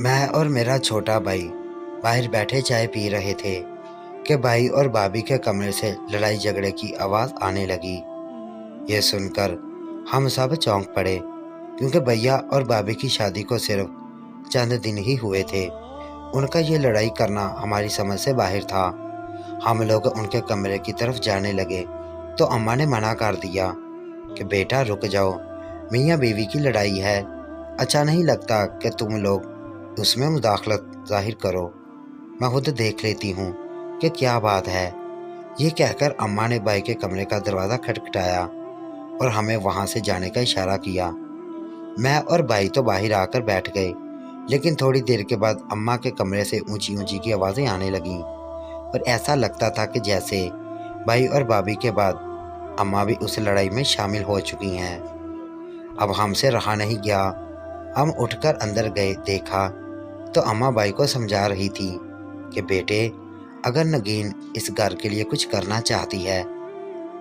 میں اور میرا چھوٹا بھائی باہر بیٹھے چائے پی رہے تھے کہ بھائی اور بھابھی کے کمرے سے لڑائی جھگڑے کی آواز آنے لگی۔ یہ سن کر ہم سب چونک پڑے، کیونکہ بھیا اور بھابھی کی شادی کو صرف چند دن ہی ہوئے تھے۔ ان کا یہ لڑائی کرنا ہماری سمجھ سے باہر تھا۔ ہم لوگ ان کے کمرے کی طرف جانے لگے تو اماں نے منع کر دیا کہ بیٹا رک جاؤ، میاں بیوی کی لڑائی ہے، اچھا نہیں لگتا کہ تم لوگ اس میں مداخلت ظاہر کرو، میں خود دیکھ لیتی ہوں کہ کیا بات ہے۔ یہ کہہ کر اماں نے بھائی کے کمرے کا دروازہ کھٹکھٹایا اور ہمیں وہاں سے جانے کا اشارہ کیا۔ میں اور بھائی تو باہر آ کر بیٹھ گئے، لیکن تھوڑی دیر کے بعد اماں کے کمرے سے اونچی اونچی کی آوازیں آنے لگیں اور ایسا لگتا تھا کہ جیسے بھائی اور بھابھی کے بعد اماں بھی اس لڑائی میں شامل ہو چکی ہیں۔ اب ہم سے رہا نہیں گیا، ہم اٹھ کر اندر گئے، دیکھا تو اماں بھائی کو سمجھا رہی تھی کہ بیٹے، اگر نگین اس گھر کے لیے کچھ کرنا چاہتی ہے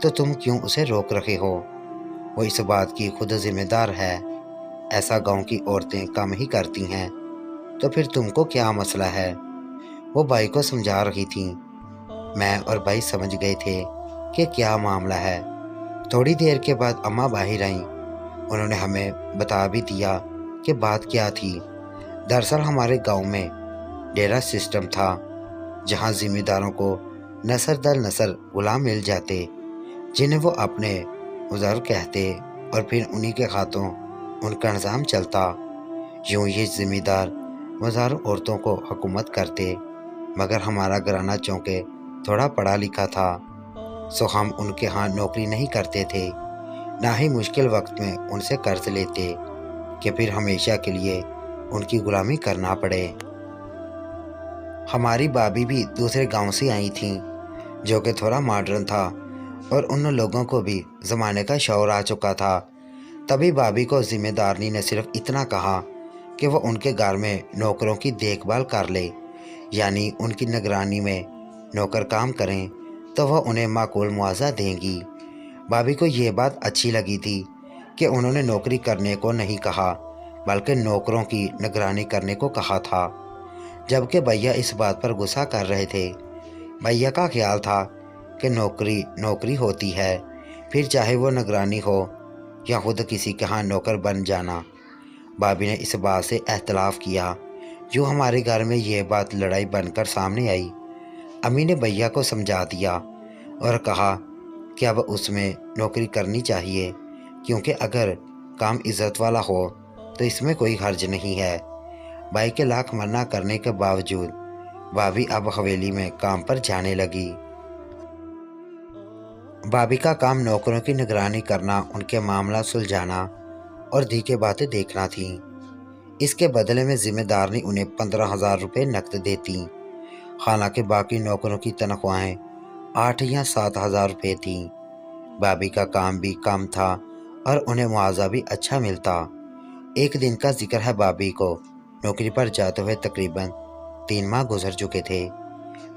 تو تم کیوں اسے روک رہے ہو؟ وہ اس بات کی خود ذمہ دار ہے، ایسا گاؤں کی عورتیں کم ہی کرتی ہیں، تو پھر تم کو کیا مسئلہ ہے؟ وہ بھائی کو سمجھا رہی تھیں۔ میں اور بھائی سمجھ گئے تھے کہ کیا معاملہ ہے۔ تھوڑی دیر کے بعد اماں باہر آئیں، انہوں نے ہمیں بتا بھی دیا کہ بات کیا تھی۔ دراصل ہمارے گاؤں میں ڈیرا سسٹم تھا، جہاں ذمہ داروں کو نسل در نسل غلام مل جاتے، جنہیں وہ اپنے بزرگ کہتے، اور پھر انہی کے ہاتھوں ان کا نظام چلتا۔ یوں یہ ذمہ دار ہزاروں عورتوں کو حکومت کرتے، مگر ہمارا گھرانہ چونکہ تھوڑا پڑھا لکھا تھا، سو ہم ان کے ہاں نوکری نہیں کرتے تھے، نہ ہی مشکل وقت میں ان سے قرض لیتے کہ پھر ہمیشہ کے لیے ان کی غلامی کرنا پڑے۔ ہماری بھابھی بھی دوسرے گاؤں سے آئی تھیں، جو کہ تھوڑا ماڈرن تھا، اور ان لوگوں کو بھی زمانے کا شعور آ چکا تھا۔ تبھی بھابھی کو ذمہ دارنی نے صرف اتنا کہا کہ وہ ان کے گھر میں نوکروں کی دیکھ بھال کر لے، یعنی ان کی نگرانی میں نوکر کام کریں تو وہ انہیں معقول معاوضہ دیں گی۔ بھابھی کو یہ بات اچھی لگی تھی کہ انہوں نے نوکری کرنے کو نہیں کہا، بلکہ نوکروں کی نگرانی کرنے کو کہا تھا، جبکہ بھیا اس بات پر غصہ کر رہے تھے۔ بھیا کا خیال تھا کہ نوکری نوکری ہوتی ہے، پھر چاہے وہ نگرانی ہو یا خود کسی کے ہاں نوکر بن جانا۔ بھابھی نے اس بات سے اختلاف کیا، جو ہمارے گھر میں یہ بات لڑائی بن کر سامنے آئی۔ امی نے بھیا کو سمجھا دیا اور کہا کہ اب اس میں نوکری کرنی چاہیے، کیونکہ اگر کام عزت والا ہو تو اس میں کوئی حرج نہیں ہے۔ بھائی کے لاکھ منع کرنے کے باوجود بھابھی اب حویلی میں کام پر جانے لگی۔ بھابھی کا کام نوکروں کی نگرانی کرنا، ان کے معاملہ سلجھانا اور دیگر باتیں دیکھنا تھیں۔ اس کے بدلے میں ذمہ دارنی انہیں 15,000 روپے نقد دیتی، حالانکہ باقی نوکروں کی تنخواہیں 8 یا 7,000 روپے تھیں۔ بھابھی کا کام بھی کم تھا اور انہیں معاوضہ بھی اچھا ملتا۔ ایک دن کا ذکر ہے، بھابھی کو نوکری پر جاتے ہوئے تقریباً 3 ماہ گزر چکے تھے۔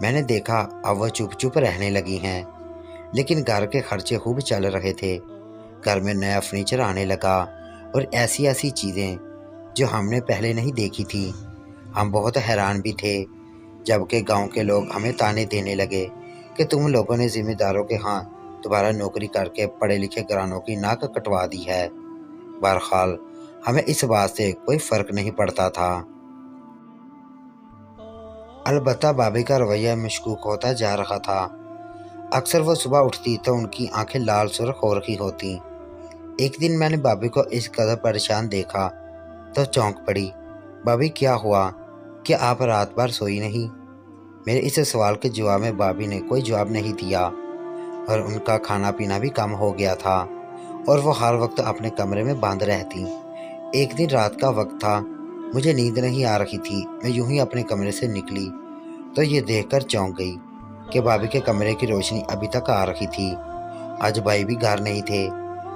میں نے دیکھا اب وہ چپ چپ رہنے لگی ہیں، لیکن گھر کے خرچے خوب چل رہے تھے۔ گھر میں نیا فرنیچر آنے لگا اور ایسی ایسی چیزیں جو ہم نے پہلے نہیں دیکھی تھی۔ ہم بہت حیران بھی تھے، جبکہ گاؤں کے لوگ ہمیں تانے دینے لگے کہ تم لوگوں نے ذمہ داروں کے ہاں دوبارہ نوکری کر کے پڑھے لکھے گھرانوں کی ناک کٹوا دی ہے۔ بہرحال ہمیں اس بات سے کوئی فرق نہیں پڑتا تھا۔ البتہ بھابھی کا رویہ مشکوک ہوتا جا رہا تھا۔ اکثر وہ صبح اٹھتی تو ان کی آنکھیں لال سرخ ہو رہی ہوتی۔ ایک دن میں نے بھابھی کو اس قدر پریشان دیکھا تو چونک پڑی۔ بھابھی کیا ہوا؟ کیا آپ رات بھر سوئی نہیں؟ میرے اس سوال کے جواب میں بھابھی نے کوئی جواب نہیں دیا، اور ان کا کھانا پینا بھی کم ہو گیا تھا اور وہ ہر وقت اپنے کمرے میں بند رہتی۔ ایک دن رات کا وقت تھا، مجھے نیند نہیں آ رہی تھی، میں یوں ہی اپنے کمرے سے نکلی تو یہ دیکھ کر چونک گئی کہ بھابھی کے کمرے کی روشنی ابھی تک آ رہی تھی۔ آج بھائی بھی گھر نہیں تھے۔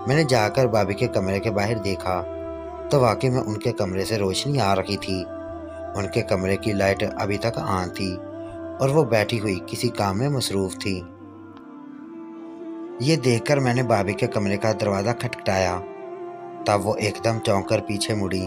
میں نے جا کر بھابھی کے کمرے کے باہر دیکھا تو واقعی میں ان کے کمرے سے روشنی آ رہی تھی۔ ان کے کمرے کی لائٹ ابھی تک آن تھی اور وہ بیٹھی ہوئی کسی کام میں مصروف تھی۔ یہ دیکھ کر میں نے بھابھی کے کمرے کا دروازہ کھٹکھٹایا، تب وہ ایک دم چونک کر پیچھے مڑی